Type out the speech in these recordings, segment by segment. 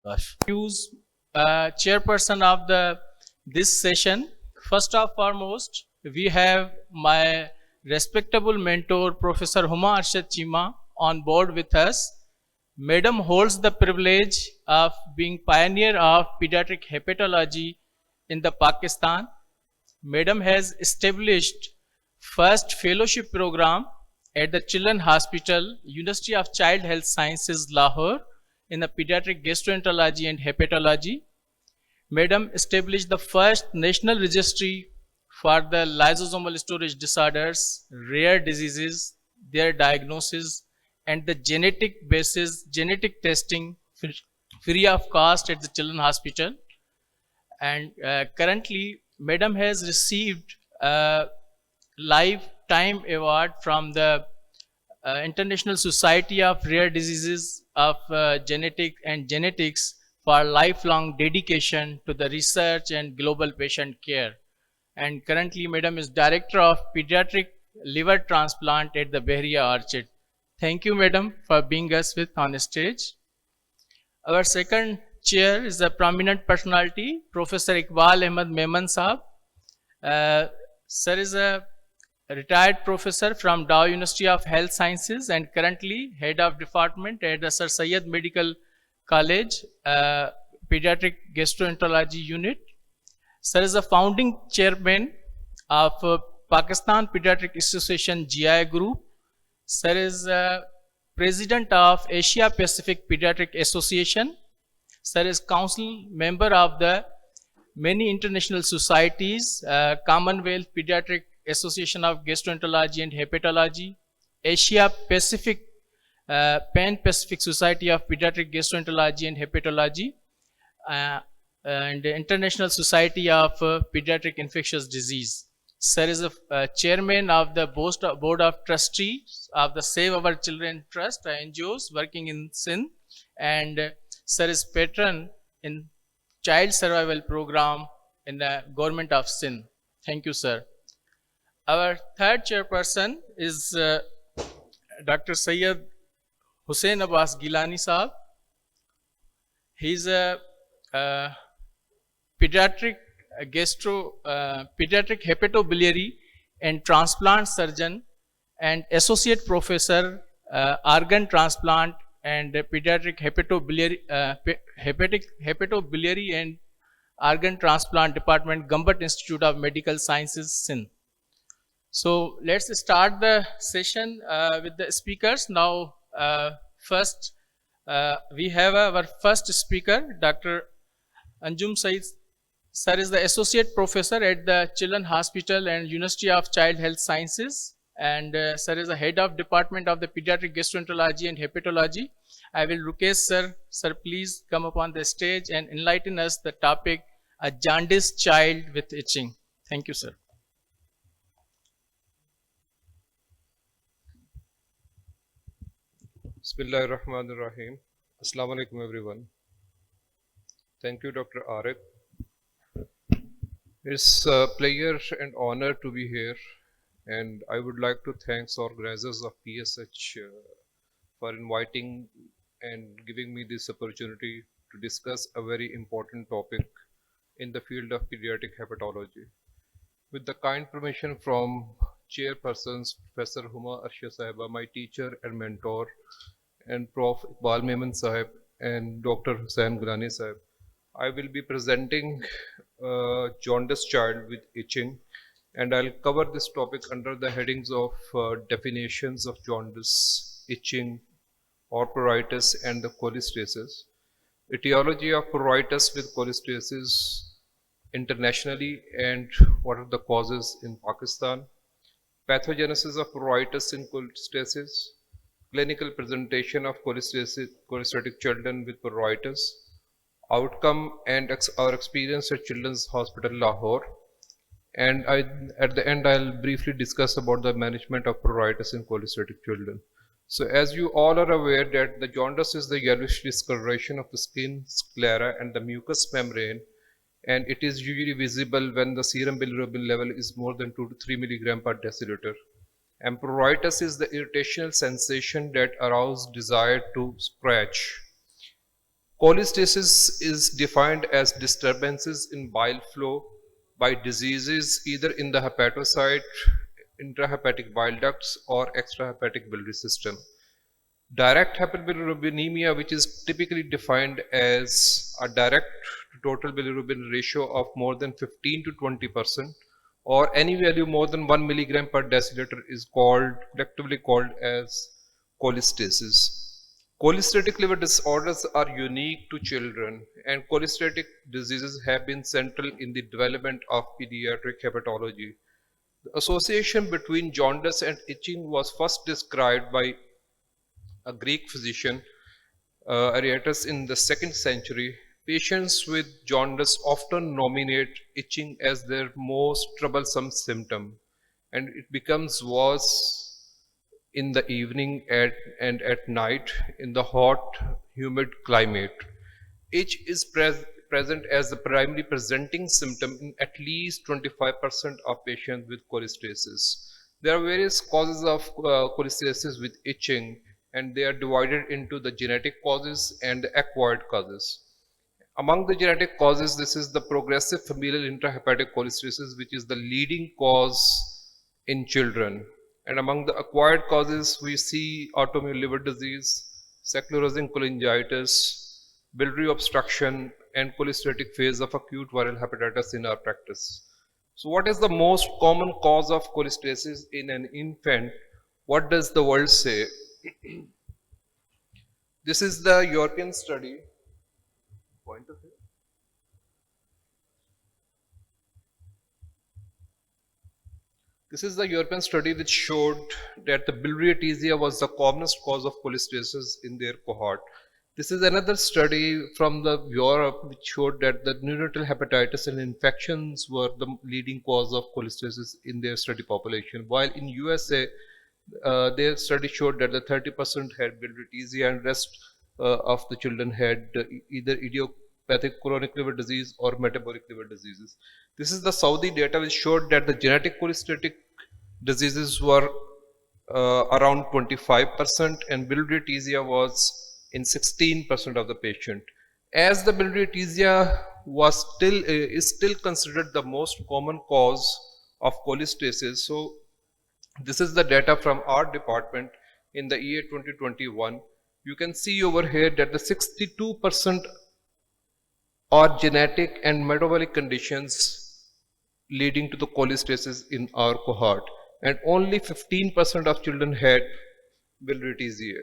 Gosh. Use chairperson of the this session. First of foremost, we have my respectable mentor, Professor Huma Arshad Chima, on board with us. Madam holds the privilege of being pioneer of pediatric hepatology in the Pakistan. Madam has established first fellowship program at the Children Hospital, University of Child Health Sciences, Lahore, in the pediatric gastroenterology and hepatology. Madam established the first national registry for the lysosomal storage disorders, rare diseases, their diagnosis, and the genetic basis, genetic testing free of cost at the Children Hospital. And currently, Madam has received a lifetime award from the International Society of Rare Diseases of Genetics for lifelong dedication to the research and global patient care. And currently, Madam is Director of Pediatric Liver Transplant at the Behriya Orchid. Thank you, Madam, for being us with on stage. Our second chair is a prominent personality, Professor Iqbal Ahmed Memon Saab. Sir is a retired professor from Dow University of Health Sciences and currently head of department at the Sir Saeed Medical College, Pediatric Gastroenterology Unit. Sir is a founding chairman of Pakistan Pediatric Association GI Group. Sir is president of Asia Pacific Pediatric Association. Sir is council member of the many international societies, Commonwealth Pediatric Association of Gastroenterology and Hepatology, Asia Pacific, Pan-Pacific Society of Pediatric Gastroenterology and Hepatology, and the International Society of Pediatric Infectious Disease. Sir is a chairman of the board of trustees of the Save Our Children Trust, NGOs working in Sindh, and Sir is patron in Child Survival Program in the Government of Sindh. Thank you, sir. Our third chairperson is Dr. Syed Hussain Abbas Gilani Saab. He's a pediatric pediatric hepatobiliary and transplant surgeon and associate professor organ transplant and pediatric hepatobiliary and organ transplant department, Gambut Institute of Medical Sciences, Sindh. So let's start the session with the speakers. Now, first we have our first speaker, Dr. Anjum Saeed. Sir is the associate professor at the Children Hospital and University of Child Health Sciences, and sir is the head of department of the pediatric gastroenterology and hepatology. I will request sir. Sir, please come up on the stage and enlighten us the topic: a jaundiced child with itching. Thank you, sir. Bismillahirrahmanirrahim. Assalamu alaikum everyone. Thank you, Dr. Arif. It's a pleasure and honor to be here, and I would like to thank the organizers of PSH for inviting and giving me this opportunity to discuss a very important topic in the field of pediatric hepatology. With the kind permission from chairpersons Professor Huma Arshad Sahiba, my teacher and mentor, and Prof. Iqbal Memon Sahib and Dr. Hussain Gilani Sahib, I will be presenting jaundiced child with itching, and I'll cover this topic under the headings of definitions of jaundice, itching, or pruritus, and the cholestasis, etiology of pruritus with cholestasis internationally and what are the causes in Pakistan, pathogenesis of pruritus in cholestasis, clinical presentation of cholestatic children with pruritus, outcome and our experience at Children's Hospital Lahore, and at the end I'll briefly discuss about the management of pruritus in cholestatic children. So as you all are aware that the jaundice is the yellowish discoloration of the skin, sclera and the mucous membrane, and it is usually visible when the serum bilirubin level is more than 2 to 3 milligram per deciliter. And pruritus is the irritational sensation that arouses desire to scratch. Cholestasis is defined as disturbances in bile flow by diseases either in the hepatocyte, intrahepatic bile ducts, or extrahepatic biliary system. Direct hyperbilirubinemia, which is typically defined as a direct to total bilirubin ratio of more than 15 to 20%, or any value more than 1 milligram per deciliter, is collectively called as cholestasis. Cholestatic liver disorders are unique to children, and cholestatic diseases have been central in the development of pediatric hepatology. The association between jaundice and itching was first described by a Greek physician, Aretas, in the 2nd century. Patients with jaundice often nominate itching as their most troublesome symptom, and it becomes worse in the evening and at night in the hot, humid climate. Itch is present as the primary presenting symptom in at least 25% of patients with cholestasis. There are various causes of cholestasis with itching, and they are divided into the genetic causes and the acquired causes. Among the genetic causes, this is the progressive familial intrahepatic cholestasis, which is the leading cause in children. And among the acquired causes, we see autoimmune liver disease, sclerosing cholangitis, biliary obstruction, and cholestatic phase of acute viral hepatitis in our practice. So what is the most common cause of cholestasis in an infant? What does the world say? This is the European study. Point of view. This is the European study which showed that the biliary atresia was the commonest cause of cholestasis in their cohort. This is another study from the Europe which showed that the neonatal hepatitis and infections were the leading cause of cholestasis in their study population. While in USA, their study showed that the 30% had biliary atresia and rest of the children had either idiopathic chronic liver disease or metabolic liver diseases. This is the Saudi data which showed that the genetic cholestatic diseases were around 25% and biliary atresia was in 16% of the patient. As the biliary atresia is still considered the most common cause of cholestasis, so this is the data from our department in the year 2021. You can see over here that the 62% are genetic and metabolic conditions leading to the cholestasis in our cohort, and only 15% of children had biliary atresia.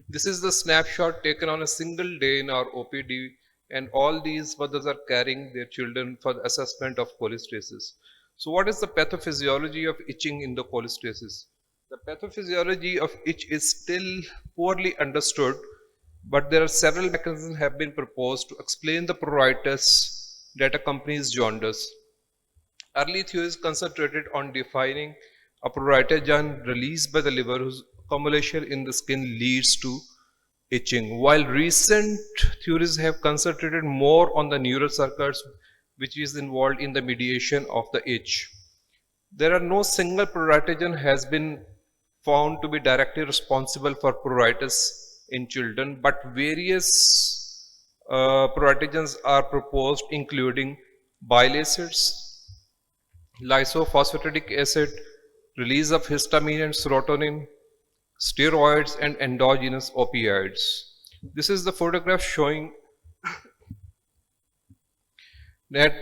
This is the snapshot taken on a single day in our OPD, and all these mothers are carrying their children for the assessment of cholestasis. So what is the pathophysiology of itching in the cholestasis? The pathophysiology of itch is still poorly understood, but there are several mechanisms have been proposed to explain the pruritus that accompanies jaundice. Early theories concentrated on defining a pruritogen released by the liver whose accumulation in the skin leads to itching, while recent theories have concentrated more on the neural circuits which is involved in the mediation of the itch. There are no single pruritogen has been found to be directly responsible for pruritus in children, but various pruritogens are proposed, including bile acids, lysophosphatidic acid, release of histamine and serotonin, steroids, and endogenous opioids. This is the photograph showing that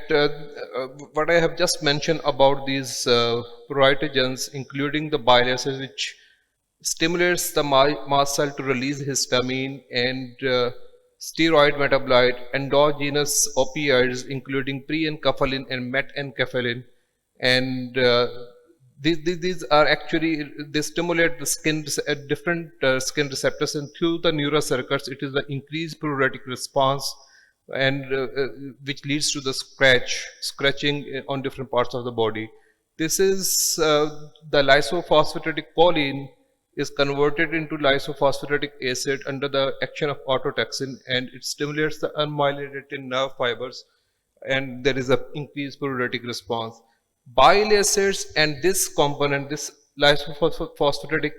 what I have just mentioned about these pruritogens, including the bile acid, which stimulates the mast cell to release histamine, and steroid metabolite, endogenous opioids, including pre-enkephalin and met-enkephalin, and these are actually, they stimulate the skin, different skin receptors, and through the neural circuits, it is the increased pruritic response, and which leads to the scratching on different parts of the body. This is the lysophosphatidic choline is converted into lysophosphatidic acid under the action of autotaxin, and it stimulates the unmyelinated nerve fibers, and there is an increased pruritic response. Bile acids and this component, this lysophosphatidic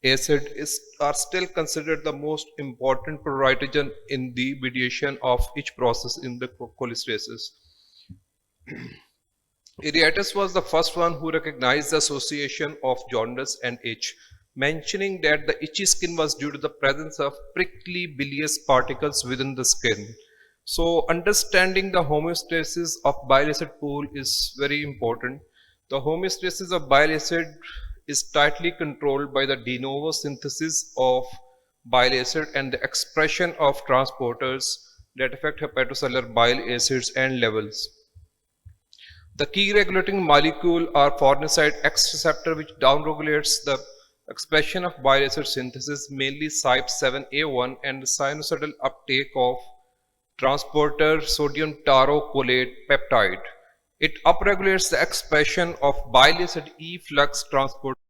are still considered the most important prioritization in the mediation of each process in the cholestasis. Iriatus was the first one who recognized the association of jaundice and itch, mentioning that the itchy skin was due to the presence of prickly bilious particles within the skin. So, understanding the homeostasis of bile acid pool is very important. The homeostasis of bile acid is tightly controlled by the de novo synthesis of bile acid and the expression of transporters that affect hepatocellular bile acids and levels. The key regulating molecule are farneside X receptor, which downregulates the expression of bile acid synthesis, mainly CYP7A1, and the sinusoidal uptake of transporter sodium taurocholate peptide. It upregulates the expression of bile acid efflux transporter